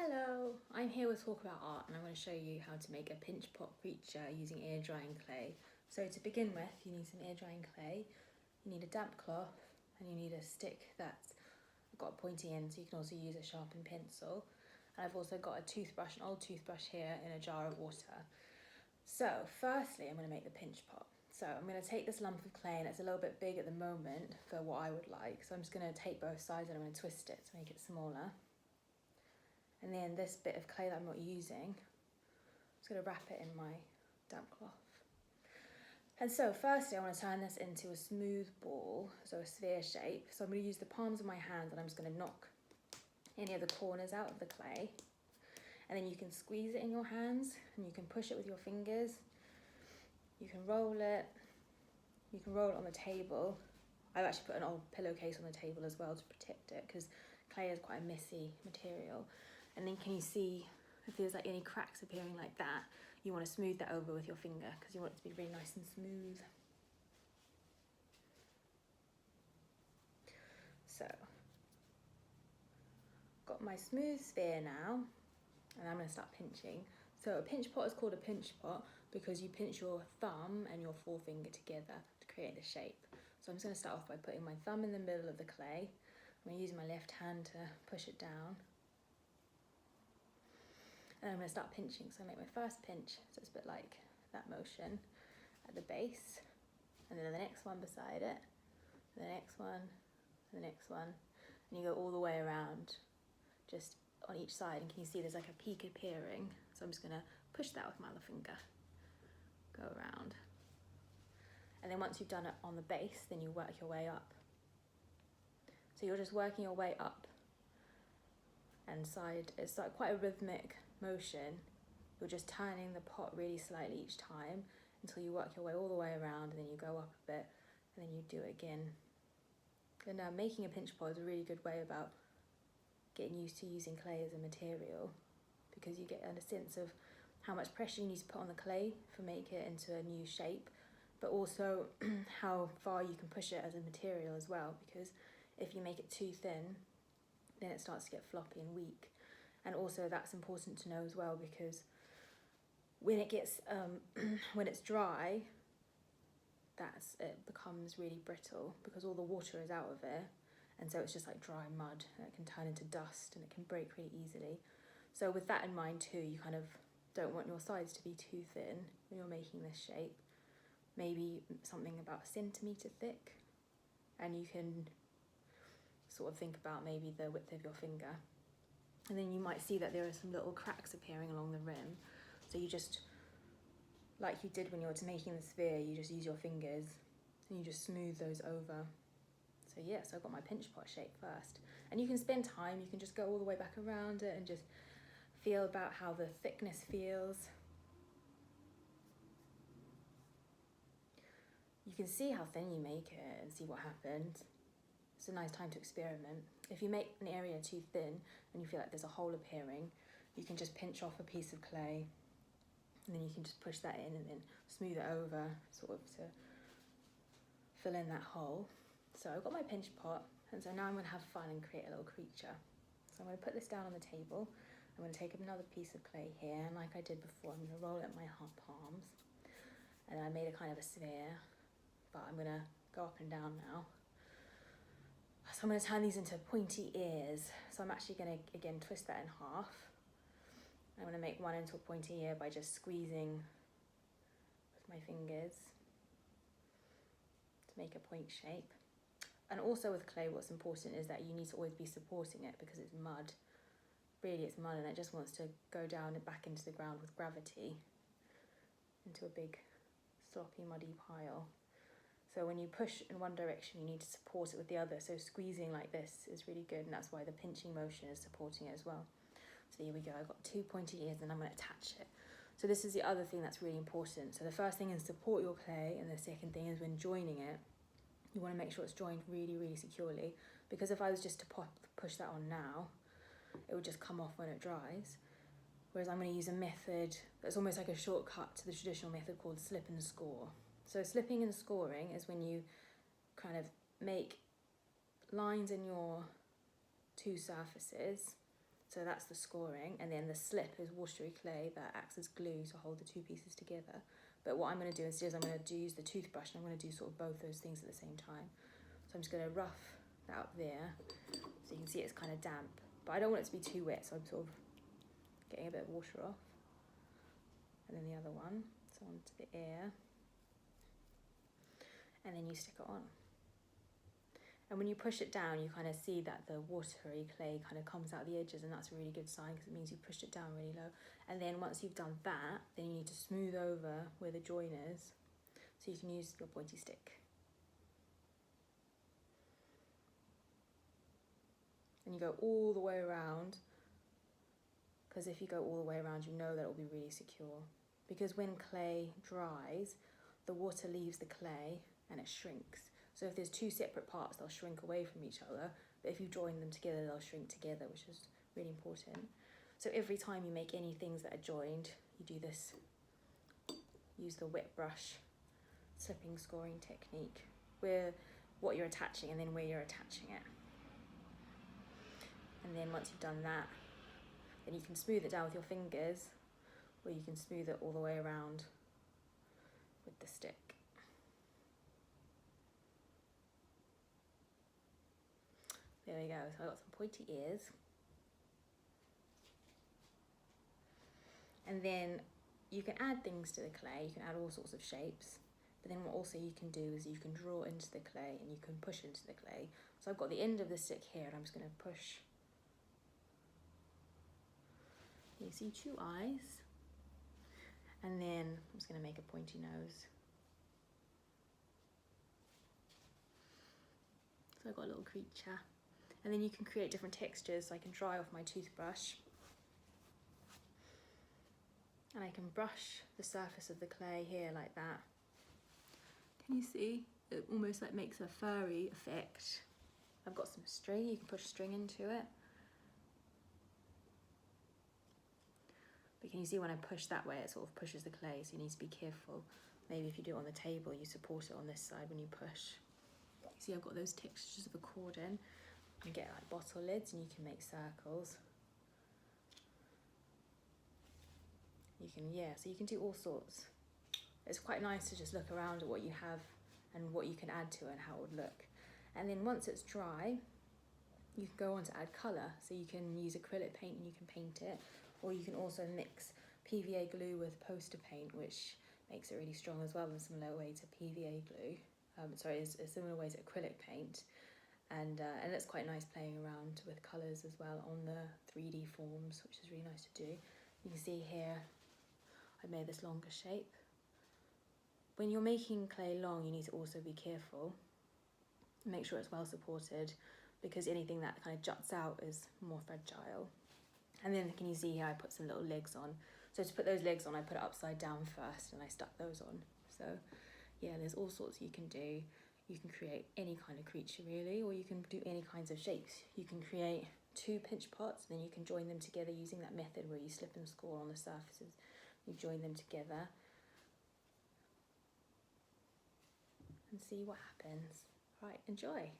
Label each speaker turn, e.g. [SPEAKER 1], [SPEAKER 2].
[SPEAKER 1] Hello, I'm here with Talk About Art and I'm going to show you how to make a pinch pot creature using air drying clay. So to begin with, you need some air drying clay, you need a damp cloth, and you need a stick that's got a pointy end, so you can also use a sharpened pencil. And I've also got a toothbrush, an old toothbrush here in a jar of water. So firstly, I'm going to make the pinch pot. So I'm going to take this lump of clay, and it's a little bit big at the moment for what I would like. So I'm just going to take both sides and I'm going to twist it to make it smaller. And then this bit of clay that I'm not using, I'm just going to wrap it in my damp cloth. And so firstly I want to turn this into a smooth ball, so a sphere shape. So I'm going to use the palms of my hands and I'm just going to knock any of the corners out of the clay. And then you can squeeze it in your hands and you can push it with your fingers. You can roll it. You can roll it on the table. I've actually put an old pillowcase on the table as well to protect it because clay is quite a messy material. And then can you see if there's like any cracks appearing like that, you want to smooth that over with your finger because you want it to be really nice and smooth. So, got my smooth sphere now, and I'm going to start pinching. So a pinch pot is called a pinch pot because you pinch your thumb and your forefinger together to create the shape. So I'm just going to start off by putting my thumb in the middle of the clay. I'm going to use my left hand to push it down. And I'm going to start pinching. So I make my first pinch, so it's a bit like that motion at the base. And then the next one beside it, the next one, the next one. And you go all the way around, just on each side. And can you see there's like a peak appearing? So I'm just going to push that with my other finger. Go around. And then once you've done it on the base, then you work your way up. So you're just working your way up and side. It's like quite a rhythmic motion. You're just turning the pot really slightly each time until you work your way all the way around, and then you go up a bit and then you do it again. And making a pinch pot is a really good way about getting used to using clay as a material, because you get a sense of how much pressure you need to put on the clay for make it into a new shape, but also how far you can push it as a material as well, because if you make it too thin, then it starts to get floppy and weak. And also that's important to know as well, because when it gets when it's dry, it becomes really brittle because all the water is out of it, and so it's just like dry mud, and it can turn into dust and it can break really easily. So with that in mind too, you kind of don't want your sides to be too thin when you're making this shape. Maybe something about 1 centimetre thick, and you can sort of think about maybe the width of your finger. And then you might see that there are some little cracks appearing along the rim. So you just, like you did when you were making the sphere, you just use your fingers and you just smooth those over. So yeah, so I've got my pinch pot shape first. And you can spend time, you can just go all the way back around it and just feel about how the thickness feels. You can see how thin you make it and see what happens. It's a nice time to experiment. If you make an area too thin and you feel like there's a hole appearing, you can just pinch off a piece of clay and then you can just push that in and then smooth it over, sort of to fill in that hole. So I've got my pinch pot, and so now I'm going to have fun and create a little creature. So I'm going to put this down on the table. I'm going to take another piece of clay here, and like I did before, I'm going to roll it in my palms. And then I made a kind of a sphere, but I'm going to go up and down now. So I'm going to turn these into pointy ears. So I'm actually going to, again, twist that in half. I'm going to make one into a pointy ear by just squeezing with my fingers to make a point shape. And also with clay, what's important is that you need to always be supporting it because it's mud. Really, it's mud, and it just wants to go down and back into the ground with gravity into a big, sloppy, muddy pile. So when you push in one direction, you need to support it with the other. So squeezing like this is really good, and that's why the pinching motion is supporting it as well. So here we go, I've got 2 pointy ears and I'm going to attach it. So this is the other thing that's really important. So the first thing is support your clay, and the second thing is when joining it, you want to make sure it's joined really, really securely, because if I was just to push that on now, it would just come off when it dries. Whereas I'm going to use a method that's almost like a shortcut to the traditional method called slip and score. So slipping and scoring is when you kind of make lines in your two surfaces. So that's the scoring, and then the slip is watery clay that acts as glue to hold the two pieces together. But what I'm going to do instead is I'm going to use the toothbrush, and I'm going to do sort of both those things at the same time. So I'm just going to rough that up there, so you can see it's kind of damp. But I don't want it to be too wet, so I'm sort of getting a bit of water off. And then the other one, so onto the air. And then you stick it on. And when you push it down, you kind of see that the watery clay kind of comes out the edges, and that's a really good sign because it means you pushed it down really low. And then once you've done that, then you need to smooth over where the join is, so you can use your pointy stick. And you go all the way around, because if you go all the way around, you know that it will be really secure. Because when clay dries, the water leaves the clay and it shrinks. So if there's two separate parts, they'll shrink away from each other. But if you join them together, they'll shrink together, which is really important. So every time you make any things that are joined, you do this. Use the wet brush slipping scoring technique, where what you're attaching and then where you're attaching it. And then once you've done that, then you can smooth it down with your fingers, or you can smooth it all the way around with the stick. There we go, so I got some pointy ears. And then you can add things to the clay, you can add all sorts of shapes, but then what also you can do is you can draw into the clay and you can push into the clay. So I've got the end of the stick here and I'm just going to push. You see two eyes, and then I'm just going to make a pointy nose. So I've got a little creature. And then you can create different textures. So I can dry off my toothbrush. And I can brush the surface of the clay here like that. Can you see? It almost like makes a furry effect. I've got some string, you can push string into it. But can you see when I push that way, it sort of pushes the clay, so you need to be careful. Maybe if you do it on the table, you support it on this side when you push. You see I've got those textures of accordion. You get like bottle lids and you can make circles. You can, so you can do all sorts. It's quite nice to just look around at what you have and what you can add to it and how it would look. And then once it's dry, you can go on to add colour. So you can use acrylic paint and you can paint it, or you can also mix PVA glue with poster paint, which makes it really strong as well, in a similar way to PVA glue. It's a similar way to acrylic paint. And it's quite nice playing around with colours as well on the 3D forms, which is really nice to do. You can see here, I made this longer shape. When you're making clay long, you need to also be careful. Make sure it's well supported, because anything that kind of juts out is more fragile. And then can you see here, I put some little legs on. So to put those legs on, I put it upside down first and I stuck those on. So yeah, there's all sorts you can do. You can create any kind of creature really, or you can do any kinds of shapes. You can create two pinch pots, and then you can join them together using that method where you slip and score on the surfaces. You join them together and see what happens. Right, enjoy.